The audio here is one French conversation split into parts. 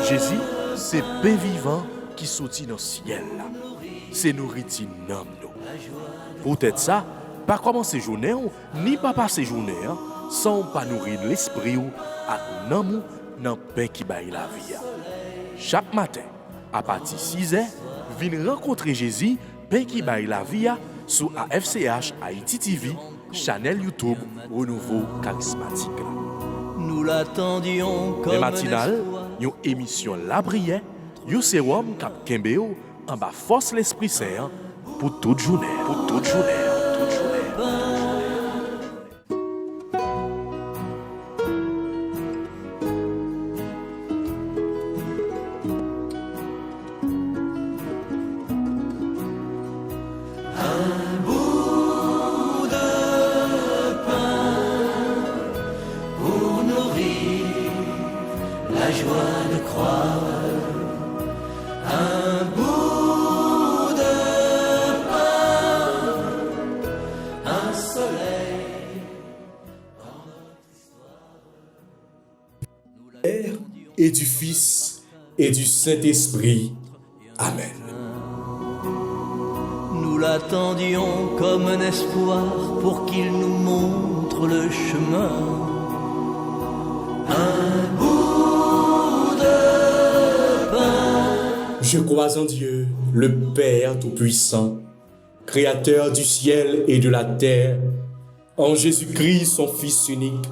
Jésus, c'est pain vivant qui sortit dans le ciel. C'est nourriture nam nous. Peut-être ça, pas commencer journée ni pas passer journée sans pas nourrir l'esprit ou à nam dans pain qui baille la vie. Chaque matin, à partir de 6h, viens rencontrer Jésus, pain qui baille la vie sur AFCH Haïti TV, channel YouTube Renouveau Charismatique. Nous l'attendions comme les matinales, une émission La Prière, un sérum cap Kembeo en bas force l'Esprit Saint pour toute journée. Pour toute journée. la joie de croire, un bout de pain, un soleil dans notre histoire. Et du Fils et du Saint-Esprit. Amen. Nous l'attendions comme un espoir pour qu'il nous montre le chemin. Un bout de pain. Je crois en Dieu, le Père Tout-Puissant, Créateur du ciel et de la terre, en Jésus-Christ, son Fils unique,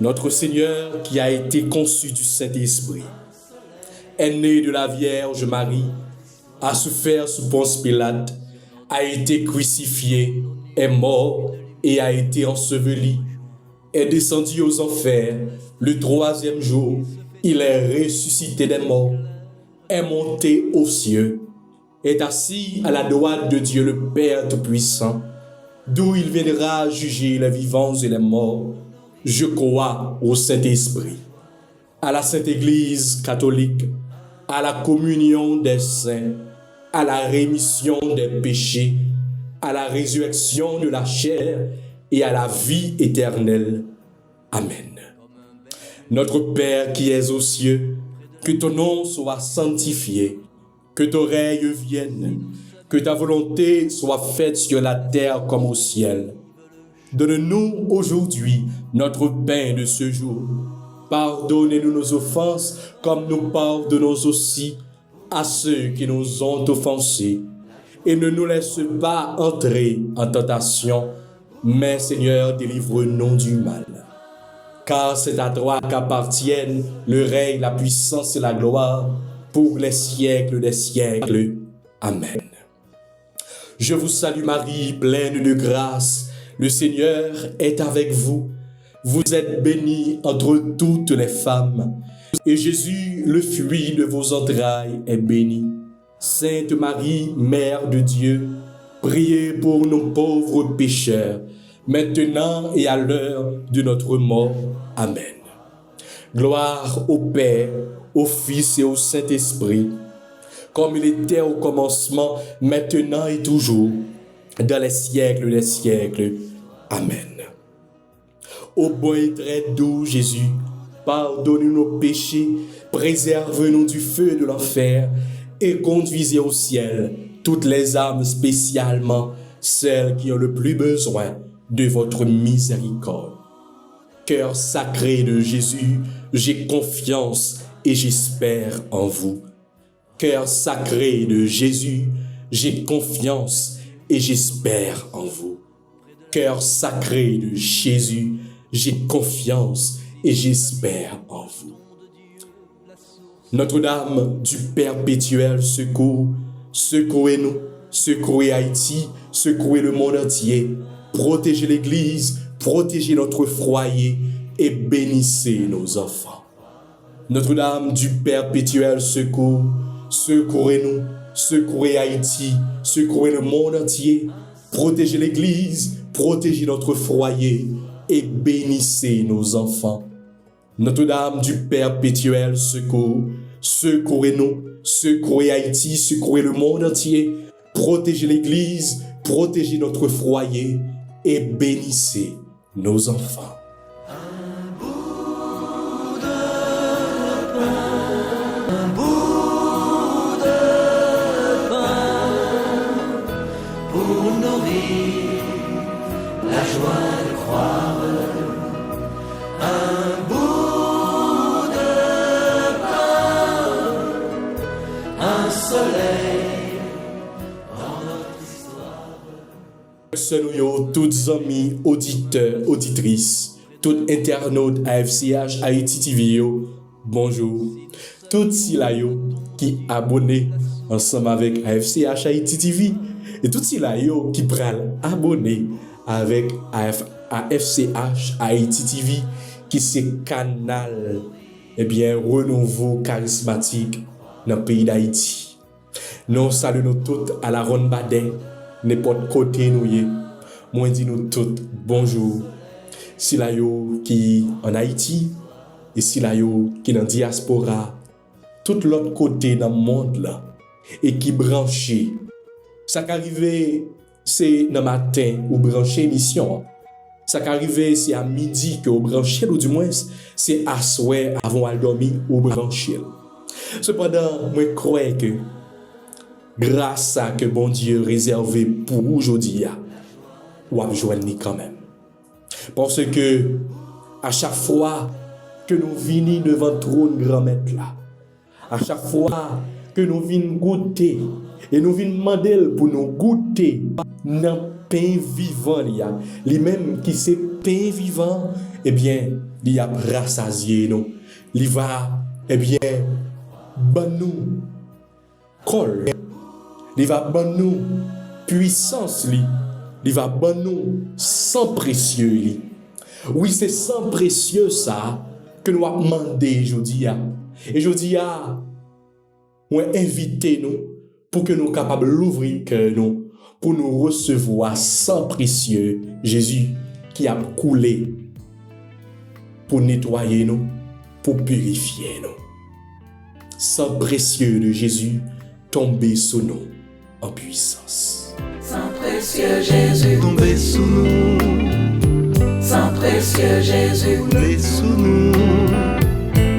notre Seigneur qui a été conçu du Saint-Esprit, est né de la Vierge Marie, a souffert sous Ponce Pilate, a été crucifié, est mort et a été enseveli, est descendu aux enfers, le troisième jour, il est ressuscité des morts, est monté aux cieux, est assis à la droite de Dieu le Père Tout-Puissant, d'où il viendra juger les vivants et les morts. Je crois au Saint-Esprit, à la Sainte Église catholique, à la communion des saints, à la rémission des péchés, à la résurrection de la chair et à la vie éternelle. Amen. Notre Père qui es aux cieux, que ton nom soit sanctifié, que ton règne vienne, que ta volonté soit faite sur la terre comme au ciel. Donne-nous aujourd'hui notre pain de ce jour. Pardonnez-nous nos offenses comme nous pardonnons aussi à ceux qui nous ont offensés. Et ne nous laisse pas entrer en tentation, mais Seigneur, délivre-nous du mal. Car c'est à toi qu'appartiennent le règne, la puissance et la gloire pour les siècles des siècles. Amen. Je vous salue Marie, pleine de grâce. Le Seigneur est avec vous. Vous êtes bénie entre toutes les femmes. Et Jésus, le fruit de vos entrailles, est béni. Sainte Marie, Mère de Dieu, priez pour nos pauvres pécheurs, maintenant et à l'heure de notre mort. Amen. Gloire au Père, au Fils et au Saint-Esprit, comme il était au commencement, maintenant et toujours, dans les siècles des siècles. Amen. Ô bon et très doux Jésus, pardonnez nos péchés, préserve-nous du feu de l'enfer et conduisez au ciel toutes les âmes, spécialement celles qui ont le plus besoin de votre miséricorde. Cœur sacré de Jésus, j'ai confiance et j'espère en vous. Cœur sacré de Jésus, j'ai confiance et j'espère en vous. Cœur sacré de Jésus, j'ai confiance et j'espère en vous. Notre-Dame du perpétuel secours, secouez-nous, secouez Haïti, secouez le monde entier, protégez l'Église, protégez notre foyer et bénissez nos enfants. Notre-Dame du perpétuel secours, secourez-nous, secouez Haïti, secouez le monde entier, protégez l'Église, protégez notre foyer et bénissez nos enfants. Notre-Dame du perpétuel secours, secourez-nous, secouez Haïti, secouez le monde entier, protégez l'Église, protégez notre foyer et bénissez nos enfants. Un bout de pain, Un bout de pain, un soleil dans notre histoire. Salut tous amis, auditeurs, auditrices, tout internautes AFCH Haïti TV yo, bonjour. Tout si la yo qui abonné ensemble avec AFCH Haïti TV et tout si la yo qui pral abonné avec AFCH Haïti TV qui c'est canal renouveau charismatique dans le pays d'Haïti. Nous saluons tous à la ronde badin, n'importe côté nous y. Moi dis nous tous bonjour. Si la yo qui en Haïti et si la yo qui dans diaspora, tout l'autre côté dans le monde là et qui branché. Ça qui arrive c'est dans matin ou branché émission. Ça qui arrive c'est à midi que vous branchez ou du moins c'est à soir avant de dormir ou branché. Cependant, moi crois que grâce à que bon Dieu réservé pour aujourd'hui, ou à joindre quand même. Parce que à chaque fois que nous venons devant le trône grand maître là, à chaque fois que nous venons goûter et nous venons demander pour nous goûter dans le pain vivant, lui-même qui c'est pain vivant, il a rassasié nous. Il va, ban nous col. Il va ban nous puissance, il va ban nous sang précieux. Oui, c'est sang précieux ça que nous avons demandé aujourd'hui. Et aujourd'hui, on invité nous pour que nous soyons capables d'ouvrir cœur nous pour nous recevoir sang précieux Jésus qui a coulé pour nettoyer nous, pour purifier nous. Sang précieux de Jésus tombé sur nous en puissance. Sang précieux Jésus, Tombez sous nous, sang précieux Jésus, tombez sous nous,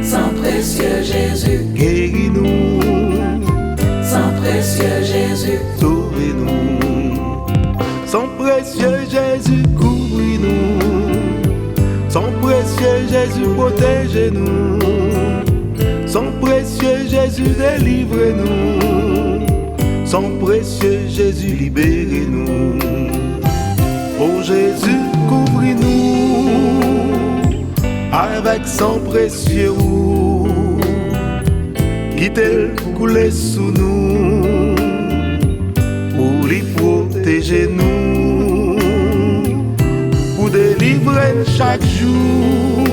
sang précieux Jésus, guéris-nous, sang précieux Jésus, sauvez-nous. Sang précieux Jésus, couvris-nous. Sang précieux Jésus, protégez-nous. Sang précieux Jésus, délivrez-nous. Sang précieux Jésus, libérez-nous. Oh Jésus, couvris-nous avec sang précieux. Quittez-le couler sous nous pour les protéger nous, pour délivrer chaque jour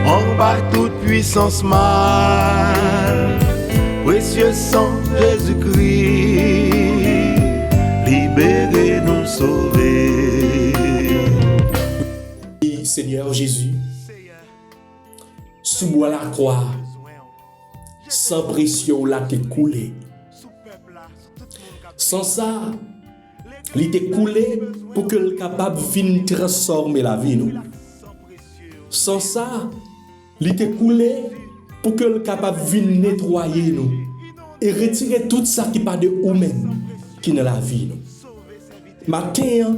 en bas toute puissance mal. Précieux sang Jésus-Christ, libérez-nous, sauvez. Seigneur Jésus, sous moi la croix, sang précieux là t'est coulé. Sans ça, il était coulé pour que le capable vienne transformer la vie nous. Sans ça, il était coulé pour que le capable vienne nettoyer nous et retirer tout ça qui pas de nous-mêmes qui dans la vie nous. Matin,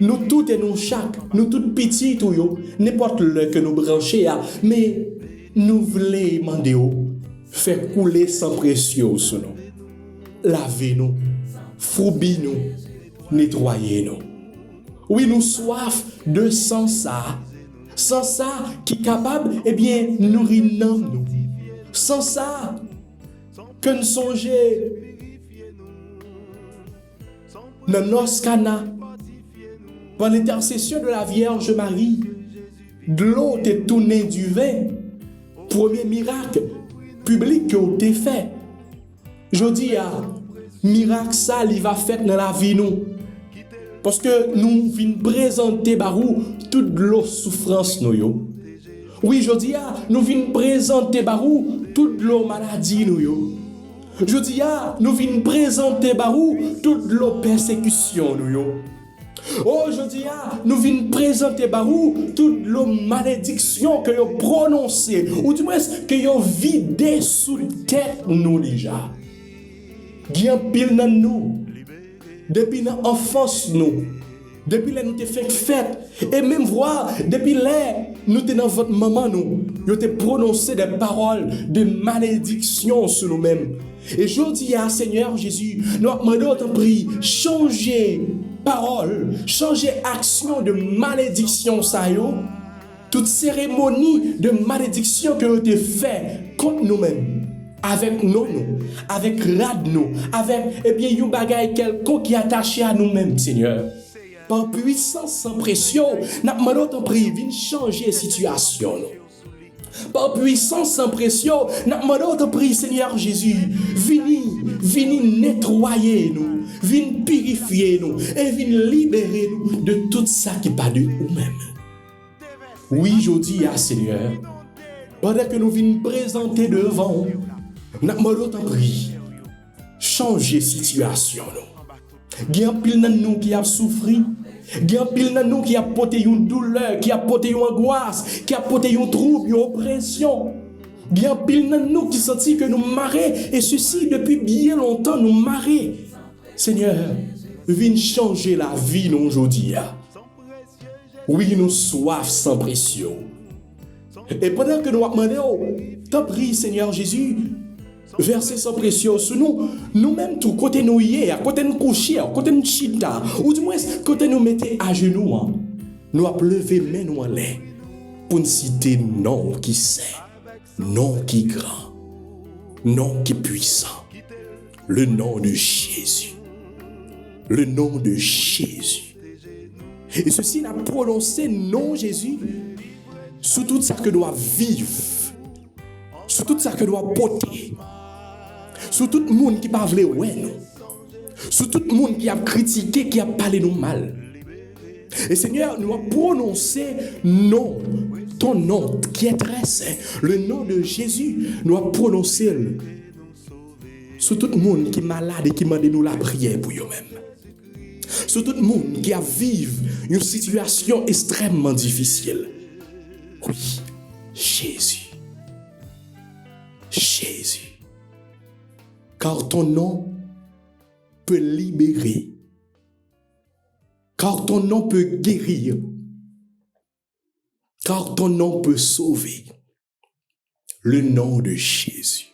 nous tous et nous chaque, nous toutes petites ou yo, n'importe le que nous brancher mais nous voulons demander faire couler sang précieux sur nous. Lavez-nous, fourbi-nous, nettoyez-nous. Oui, nous soif de sang ça. Sans ça qui est capable, nourrir nous. Sans ça, que nous songeons dans nos cana, par l'intercession de la Vierge Marie, de l'eau est tournée du vin. Premier miracle public que vous avez fait. Je dis, miracle ça, il va faire dans la vie nous. Parce que nous venons présenter barou toute l'eau souffrance nous yo. Oui, je dis nous venons présenter barou toute l'eau maladie nous yo. Je dis nous venons présenter barou toute l'eau persécution nous yo. Oh, je dis nous venons présenter barou toute l'eau malédiction que yo prononcé ou du moins que yo vidé sous tête nous déjà. Gien pile dans nous. Depuis l'enfance nous, depuis que nous te fait fête, Et même voir, depuis là, nous sommes dans votre maman, nous avons prononcé des paroles de malédiction sur nous-mêmes. Et je dis à Seigneur Jésus, nous demandons ton prix, changer parole, changer action de malédiction, ça y est. Toute cérémonie de malédiction que vous avez fait contre nous-mêmes, avec nous, avec rad nous, avec, eh bien, un bagage quelconque qui est attaché à nous-mêmes, Seigneur. Par puissance sans pression, nous demandons ton prix, viens changer la situation. Par puissance sans pression, nous demandons ton prix, Seigneur Jésus, viens nettoyer nous, viens purifier nous, et viens libérer nous de tout ça qui n'est pas de nous-mêmes. Oui, je dis à Seigneur, pendant que nous venons présenter devant, nous demandons ton prix, changer la situation. Il y a un pile de nous qui a souffert. Il y a un pile de nous qui a porté une douleur, qui a porté une angoisse, qui a porté un trouble, une oppression. Il y a un pile de nous qui sentit que nous marrer, et ceci depuis bien longtemps nous marrer. Seigneur, viens changer la vie nous aujourd'hui. Oui, nous soif sans pression. Et pendant que nous demandons, t'en prie Seigneur Jésus, verser sans pression sur nous, nous-mêmes tout, côté nous hier, côté nous coucher, côté nous chita, ou du moins côté nous mettre à genoux, nous avons levé main nous en l'air pour nous citer nom qui sait, nom qui grand, nom qui puissant, le nom de Jésus, le nom de Jésus. Et ceci n'a prononcé non Jésus sur tout ça que doit vivre, sur tout ça que doit porter, sur tout le monde qui ne parle pas nous, sur tout le monde qui a critiqué, qui a parlé nous mal. Et Seigneur, nous avons prononcé non, ton nom qui est très saint, le nom de Jésus, nous avons prononcé sur tout le monde qui est malade et qui m'a demandé nous la prière pour eux-mêmes. Sur tout le monde qui a vécu une situation extrêmement difficile. Oui, Jésus. Jésus. Car ton nom peut libérer. Car ton nom peut guérir. Car ton nom peut sauver. Le nom de Jésus.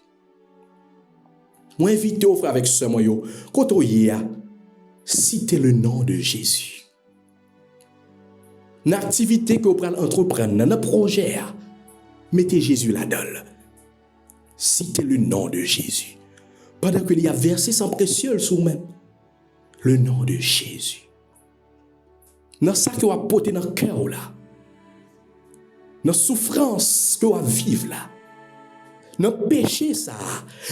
Moi, invite au frère avec ce moyen. Quand on y est, citez le nom de Jésus. L'activité que vous pouvez entreprendre, dans le projet, mettez Jésus là-dedans. Citez le nom de Jésus. Pendant qu'il y a versé sans précieux sur vous-même, le nom de Jésus. Dans ça que vous avez porté dans le cœur là, dans la souffrance que vous vivez là, dans le péché ça,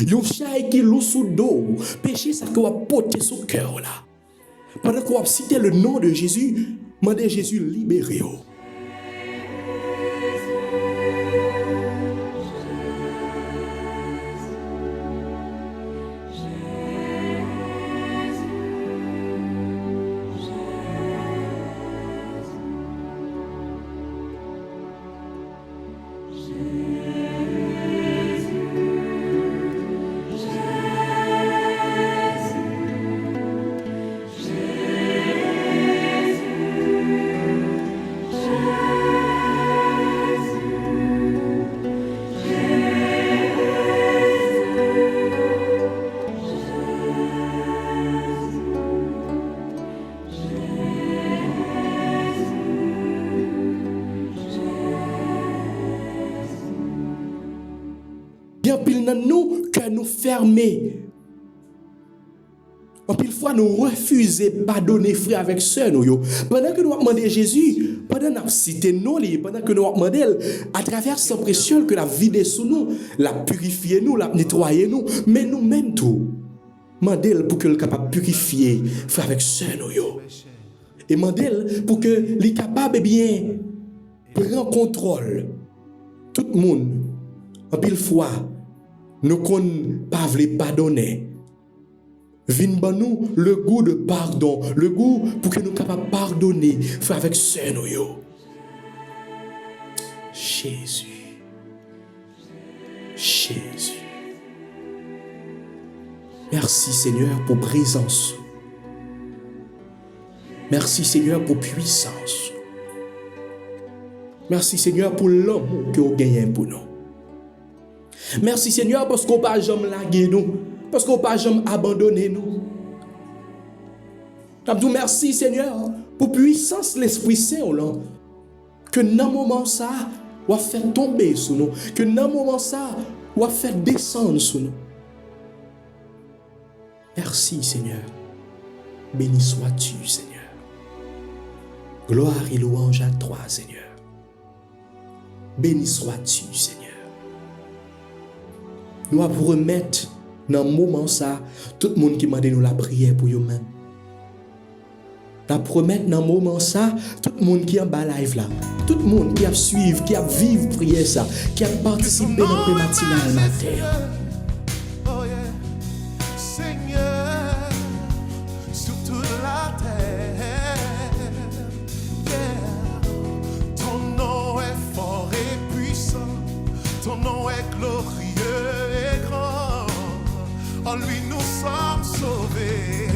yon chay qui loue sous dos, péché ça que vous avez porté sur le cœur là. Pendant que vous avez cité le nom de Jésus, demandez Jésus libérez-vous. Bien pile dans nous que nous fermer. En pile fois nous refuser pardonner frère avec sœur nous. Pendant que nous demandons Jésus, pendant que nous cité nous, pendant que nous demandons à travers son précieux que la vide sous nous, la purifier nous, la nettoyer nous, mais nous-mêmes tout. Mandel pour que le capable purifier frère avec sœur nous. Et mandel pour que les capable bien prendre contrôle. Tout le monde en pile fois nous ne pas pardonner. Vin ban nous le goût de pardon, le goût pour que nous capables pardonner, faire avec sœur nous yo. Jésus. Jésus. Merci Seigneur pour présence. Merci Seigneur pour puissance. Merci Seigneur pour l'amour que vous gagnez pour nous. Merci Seigneur parce qu'on pas jamais lagué nous, parce qu'on pas jamais abandonné nous. Nous merci Seigneur pour puissance l'Esprit Saint là, que dans moment ça, on fait tomber sur nous, que dans moment ça, on fait descendre sur nous. Merci Seigneur. Béni sois-tu Seigneur. Gloire et louange à toi Seigneur. Béni sois-tu Seigneur. Nous allons remettre dans le moment ça, tout le monde qui m'a donné la prière pour eux-mêmes. Nous allons remettre dans le moment ça, tout le monde qui est en bas live là, tout le monde qui a suivi, qui a vécu prière ça, qui a participé dans le matinal matin. Oh yeah, Seigneur, sur toute la terre, yeah. Ton nom est fort et puissant, ton nom est glorieux et grand. En lui nous sommes sauvés.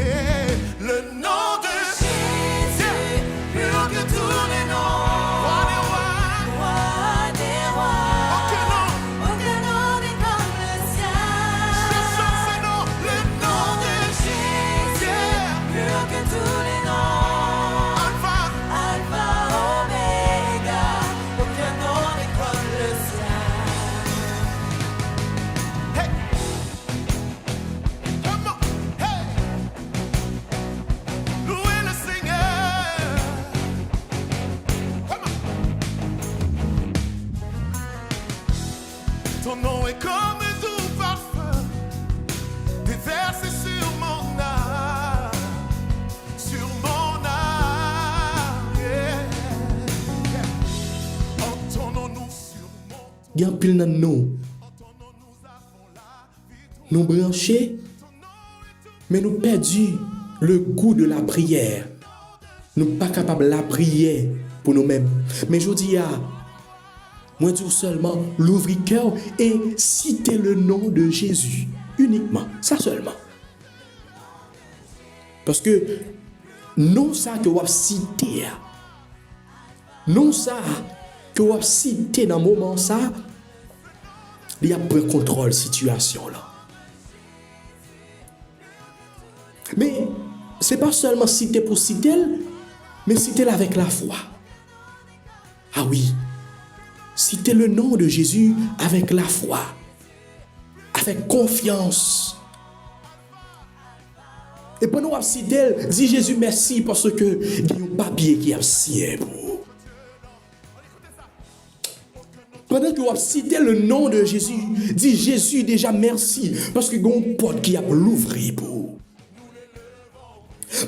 Le nom de Jésus, plus haut que tous les noms. Roi des rois, Roi des rois, aucun nom n'est comme le sien. ne chante ce nom. Le nom de Jésus, Plus haut que tous les noms. Alpha, Alpha, Oméga, aucun nom n'est comme le sien. hey. Come on, hey. Louez le Seigneur. Come on. Ton nom est comme un doux parfum, déversé sur mon âme, yeah. Entendons-nous surmonter. Il y a un pile dans nous branchés, mais nous perdu le goût de la prière. Nous pas capables de la prière pour nous-mêmes. Mais je dis moi dis seulement l'ouvrir cœur et citer le nom de Jésus uniquement, ça seulement. Parce que non ça que vous cité, non ça que vous cité dans le moment ça, il y a peu contrôle situation là. Mais c'est pas seulement citer pour citer, mais citer avec la foi. Ah oui, citer le nom de Jésus avec la foi, avec confiance. Et pendant qu'on citer, dis Jésus merci parce que il y a un papier qui a signé pour vous. Pendant que vous citez le nom de Jésus, dis Jésus déjà merci parce que il y a une porte qui a l'ouvrir pour vous.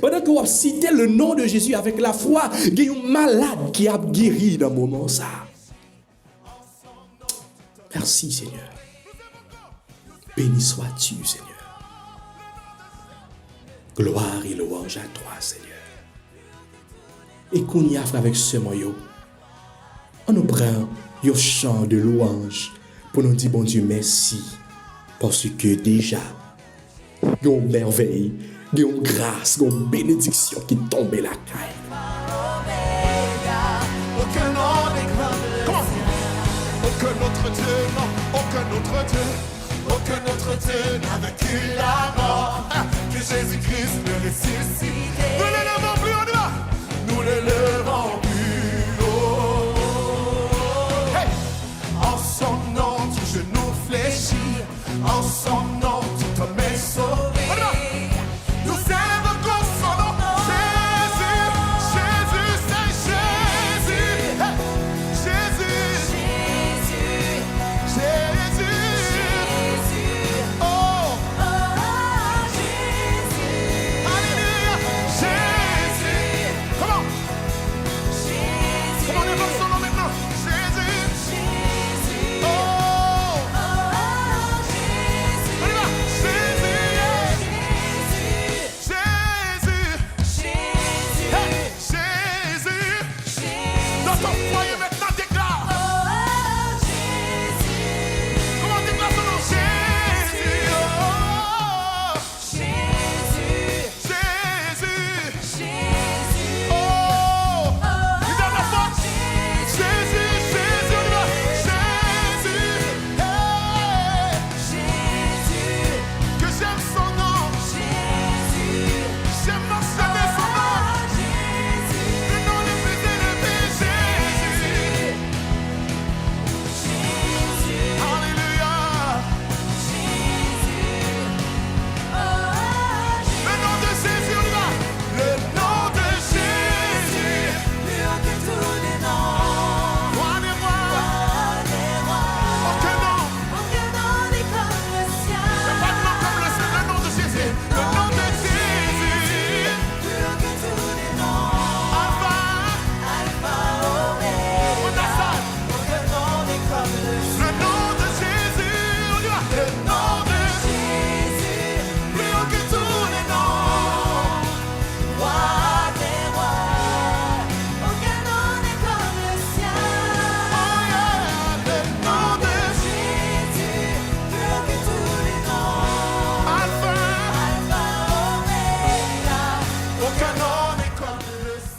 Pendant que vous citez le nom de Jésus avec la foi, il y a un malade qui a guéri dans le moment ça. Merci Seigneur. Béni sois-tu Seigneur. Gloire et louange à toi Seigneur. Et qu'on y a fait avec ce moyen, on nous prend un chant de louange pour nous dire bon Dieu merci parce que déjà il y a une merveille, il y a une grâce, il y a une bénédiction qui tombe la caille. Aucun nom n'est comme le sien. Aucun autre Dieu, non, aucun autre Dieu, aucun autre Dieu n'a vaincu la mort. Que Jésus-Christ le ressuscité. Nous ne levons plus, on y va. Nous ne levons plus haut. Hey! En son nom, tout genou fléchit. En son nom, tout homme est sauvé. On y va. Nous invoquons son nom. Jésus, Jésus, c'est Jésus. Hey! Jésus, Jésus, oh, alléluia, Jésus.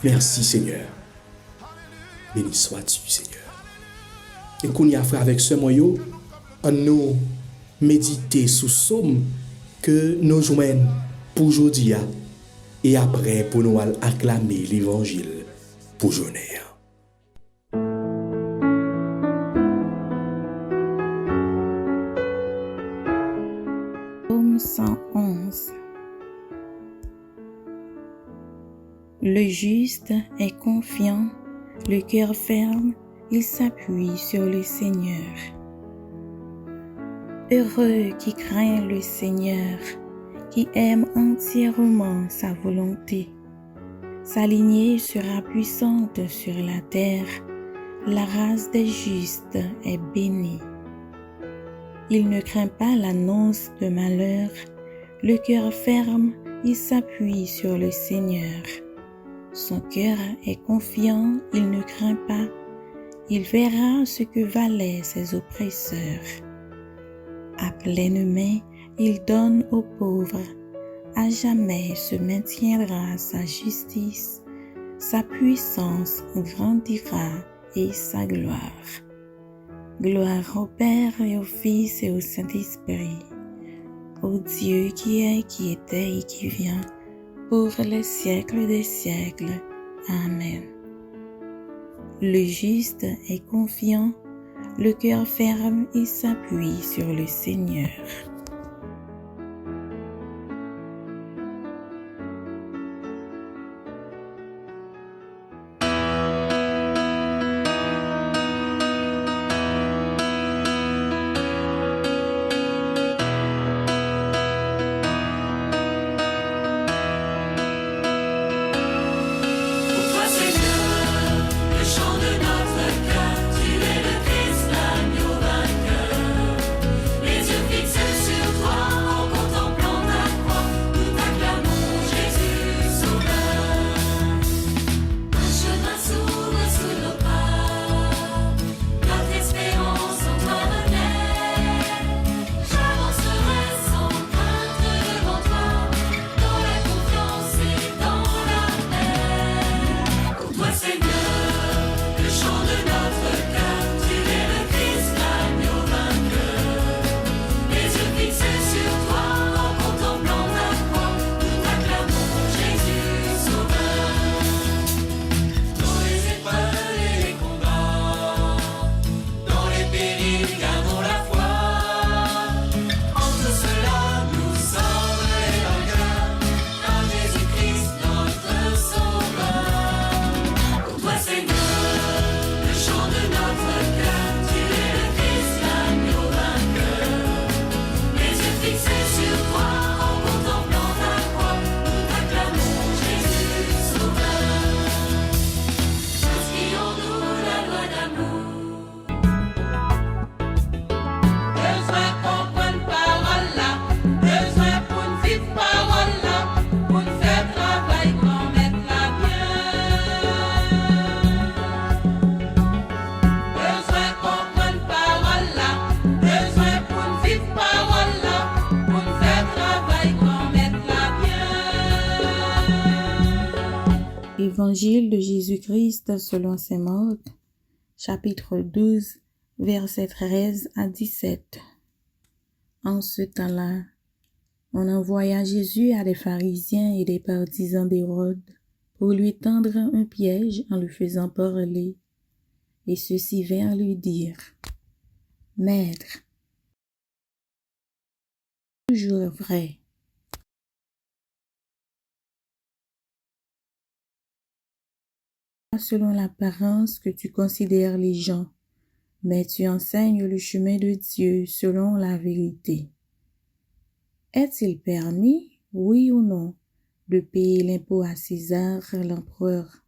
Merci Seigneur. Béni sois-tu Seigneur. Et qu'on y a fait avec ce moyen, en nous méditer sous somme que nous joignons pour aujourd'hui et après pour nous acclamer l'évangile pour journée. Psaume 111. Le juste est confiant, le cœur ferme, il s'appuie sur le Seigneur. Heureux qui craint le Seigneur, qui aime entièrement sa volonté. Sa lignée sera puissante sur la terre, la race des justes est bénie. Il ne craint pas l'annonce de malheur, le cœur ferme, il s'appuie sur le Seigneur. Son cœur est confiant, il ne craint pas, il verra ce que valaient ses oppresseurs. À pleine main, il donne aux pauvres, à jamais se maintiendra sa justice, sa puissance grandira et sa gloire. Gloire au Père et au Fils et au Saint-Esprit, au Dieu qui est, qui était et qui vient, pour les siècles des siècles. Amen. Le juste est confiant, le cœur ferme, il s'appuie sur le Seigneur. Évangile de Jésus-Christ selon saint Marc, chapitre 12, versets 13 à 17. En ce temps-là, on envoya Jésus à des pharisiens et des partisans d'Hérode pour lui tendre un piège en lui faisant parler. Et ceux-ci vinrent lui dire: Maître, toujours vrai. Selon l'apparence que tu considères les gens, mais tu enseignes le chemin de Dieu selon la vérité. Est-il permis, oui ou non, de payer l'impôt à César, l'empereur?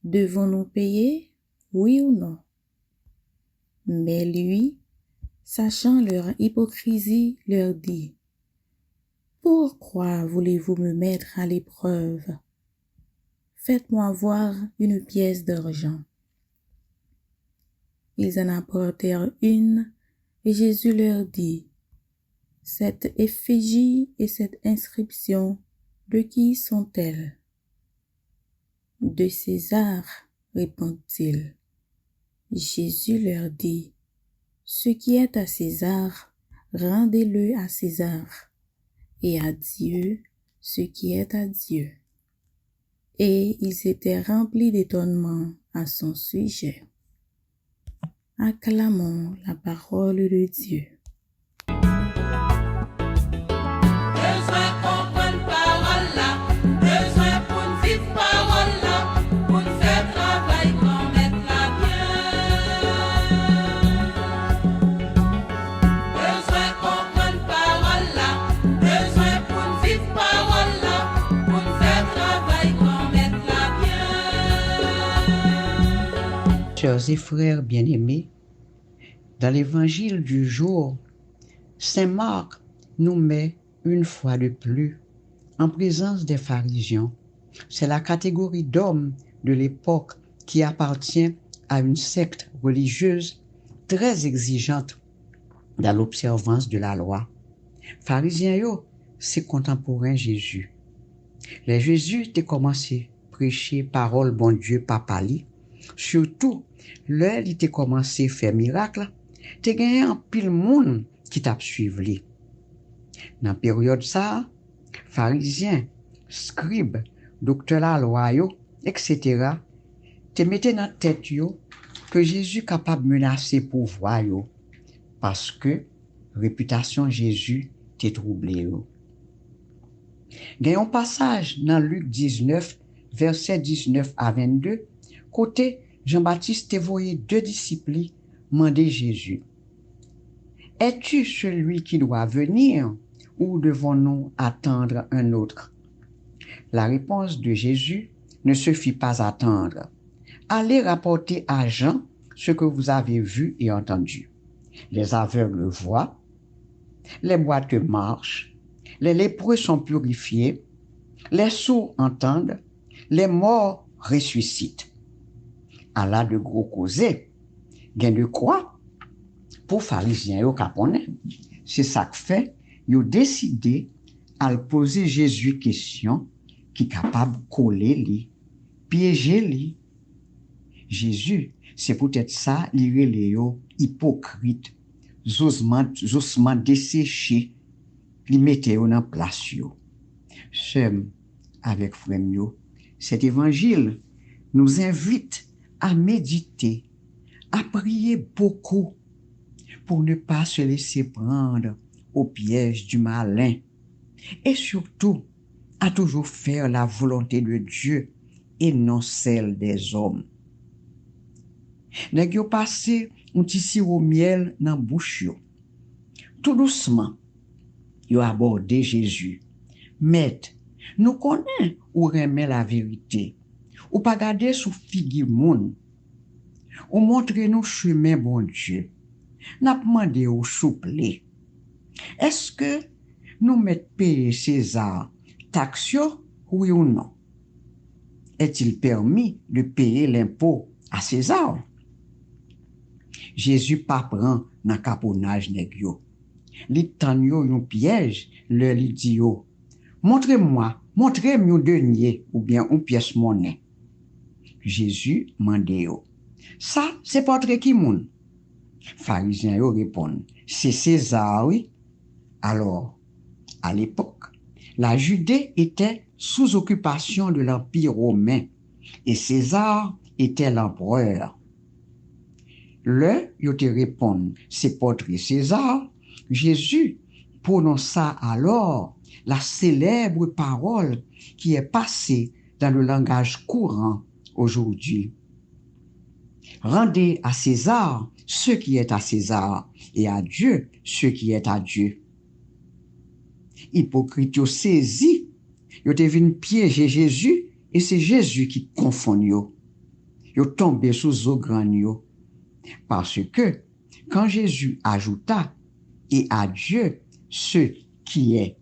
Devons-nous payer, oui ou non? Mais lui, sachant leur hypocrisie, leur dit: Pourquoi voulez-vous me mettre à l'épreuve? Faites-moi voir une pièce d'argent. Ils en apportèrent une, et Jésus leur dit: Cette effigie et cette inscription, de qui sont-elles? De César, répondit-il. Jésus leur dit, ce qui est à César, rendez-le à César, et à Dieu ce qui est à Dieu. Et ils étaient remplis d'étonnement à son sujet. Acclamons la parole de Dieu. Besoin comprendre parole là, besoin pour nous vivre parole là, pour nous faire travail qu'on mette la bien. Besoin comprendre parole là, besoin pour nous vivre parole là, pour nous faire travail qu'on mette la bien. Chers et frères bien-aimés, dans l'évangile du jour, Saint Marc nous met une fois de plus en présence des pharisiens. C'est la catégorie d'hommes de l'époque qui appartient à une secte religieuse très exigeante dans l'observance de la loi. Pharisiens, yo, c'est contemporain Jésus. Les Jésus t'a commencé à prêcher parole bon Dieu papali, surtout l'heure il t'a commencé à faire miracle, t'as gagné un pile monde qui t'a suivi. Dans la période ça, pharisiens, scribes, docteurs la loi, etc., te mettaient dans la tête yo, que Jésus capable de menacer pouvoir yo, parce que réputation Jésus t'est troublé yo. Il y a un passage dans Luc 19, versets 19 à 22, côté Jean-Baptiste te voyé deux disciples demander Jésus, es-tu celui qui doit venir ou devons-nous attendre un autre? La réponse de Jésus ne se fit pas attendre. Allez rapporter à Jean ce que vous avez vu et entendu. Les aveugles voient, les boiteux marchent, les lépreux sont purifiés, les sourds entendent, les morts ressuscitent. Allah de gros causé, gain de quoi? Pour pharisiens yo capone. C'est ça que fait, yo décidé à poser Jésus question qui capable coller li, piéger li. Jésus, c'est peut-être ça, li rele yo hypocrite, zosement desséché, li mette yo dans place yo. Sem avec frère yo, cet évangile nous invite à méditer, à prier beaucoup pour ne pas se laisser prendre au piège du malin et surtout à toujours faire la volonté de Dieu et non celle des hommes. Nèg yo passé un petit sirop miel dans bouche yo. Tout doucement, yo abordé Jésus. Maître, nous connaissons ou remet la vérité. Ou pas garder sous figure moun. Ou montre nous chemin bon Dieu. N'a demandé au souple. Est-ce que nous mettons payer César taxio, oui ou non? Est-il permis de payer l'impôt à César? Jésus pas prend dans caponnage nèg yo. Li tan yo yon piège, le li dit yo. Montrez-moi un denier ou bien une pièce monnaie. Jésus mande yo. Ça, c'est portrait qui moun? Pharisiens yo répondent, c'est César, oui. Alors, à l'époque, la Judée était sous occupation de l'Empire romain et César était l'empereur. Le, yo te répondent, c'est portrait César. Jésus prononça alors la célèbre parole qui est passée dans le langage courant aujourd'hui. Rendez à César ce qui est à César et à Dieu ce qui est à Dieu. Hypocrite yo saisi, yo te vin piéger Jésus et c'est Jésus qui confond yo. Yo tombé sous eau grand yo. Parce que quand Jésus ajouta et à Dieu ce qui est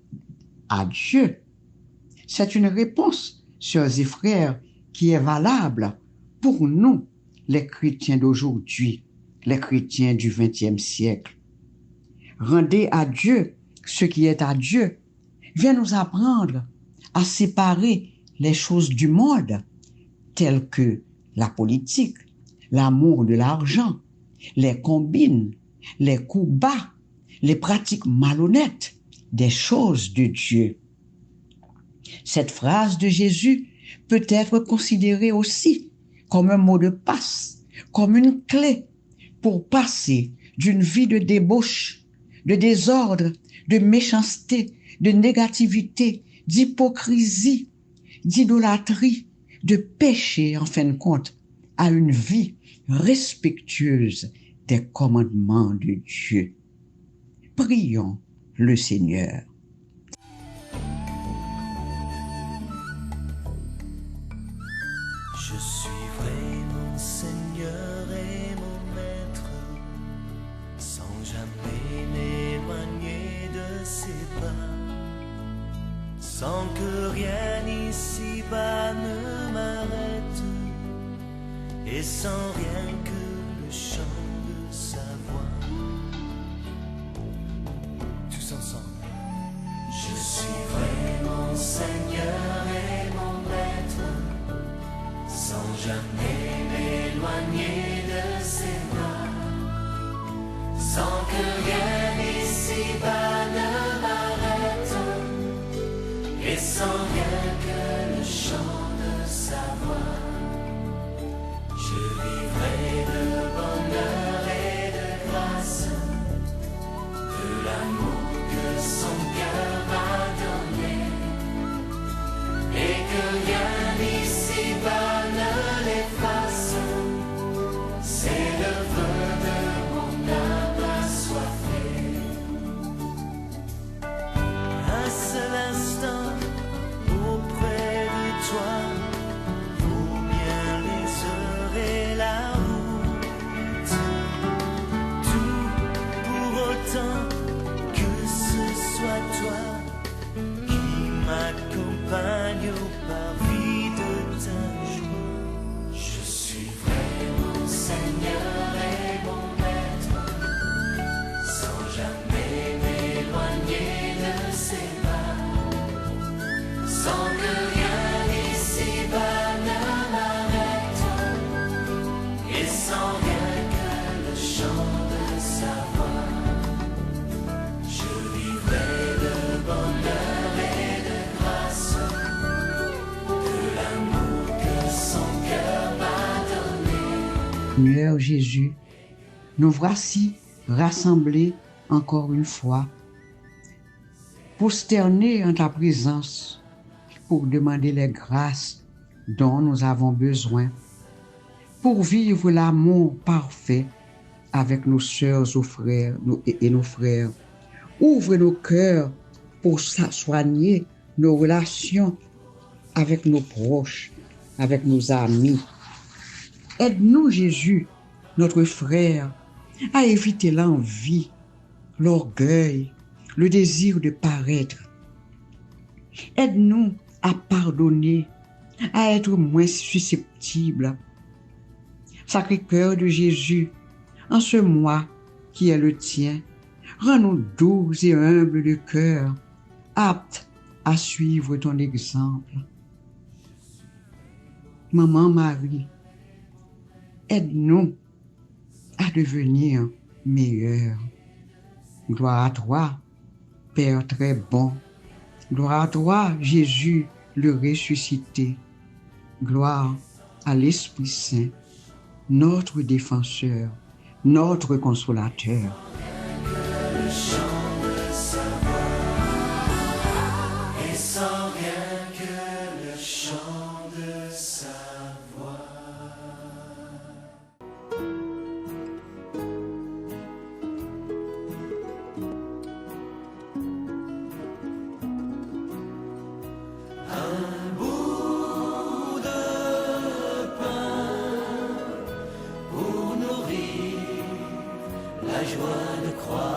à Dieu, c'est une réponse, sœurs et frères, qui est valable pour nous, les chrétiens d'aujourd'hui, les chrétiens du XXe siècle. Rendez à Dieu ce qui est à Dieu vient nous apprendre à séparer les choses du monde tels que la politique, l'amour de l'argent, les combines, les coups bas, les pratiques malhonnêtes des choses de Dieu. Cette phrase de Jésus peut être considérée aussi comme un mot de passe, comme une clé pour passer d'une vie de débauche, de désordre, de méchanceté, de négativité, d'hypocrisie, d'idolâtrie, de péché en fin de compte, à une vie respectueuse des commandements de Dieu. Prions le Seigneur. Je suivrai mon Seigneur et mon Maître, sans jamais m'éloigner de ses pas, sans que rien ici-bas ne m'arrête, et sans rien que le chant de sa voix. Tous ensemble. Je suivrai mon Seigneur et mon Maître, sans jamais m'éloigner de ses bras, sans que rien ici-bas ne m'arrête, et sans rien que le chant de sa voix. Je vivrai de bonheur et de grâce, de l'amour que son cœur m'a donné, et que rien ici-bas ne l'efface. C'est le vœu de mon âme assoiffée. Un seul instant auprès de toi vaut bien les heures et la route. Tout pour autant que ce soit toi qui m'accompagne au parvis de ta joie. Je suivrai mon Seigneur et mon Maître, sans jamais m'éloigner de ses bras, sans que rien ici-bas ne m'arrête, et sans rien que le chant de sa voix. Je vivrai de bonheur et de grâce, de l'amour que son cœur m'a donné. Seigneur Jésus, nous voici rassemblés encore une fois, prosternés en ta présence pour demander les grâces dont nous avons besoin, pour vivre l'amour parfait avec nos sœurs et nos frères. Ouvre nos cœurs pour soigner nos relations avec nos proches, avec nos amis. Aide-nous, Jésus, notre frère, à éviter l'envie, l'orgueil, le désir de paraître. Aide-nous à pardonner, à être moins susceptibles. Sacré-Cœur de Jésus, en ce mois qui est le tien, rends-nous doux et humbles de cœur, aptes à suivre ton exemple. Maman Marie, aide-nous à devenir meilleurs. Gloire à toi, Père très bon. Gloire à toi, Jésus, le ressuscité. Gloire à l'Esprit Saint, notre défenseur, notre consolateur. Le chant de sa voix, et sans rien que le chant de sa voix. Un bout de pain pour nourrir la joie de croire.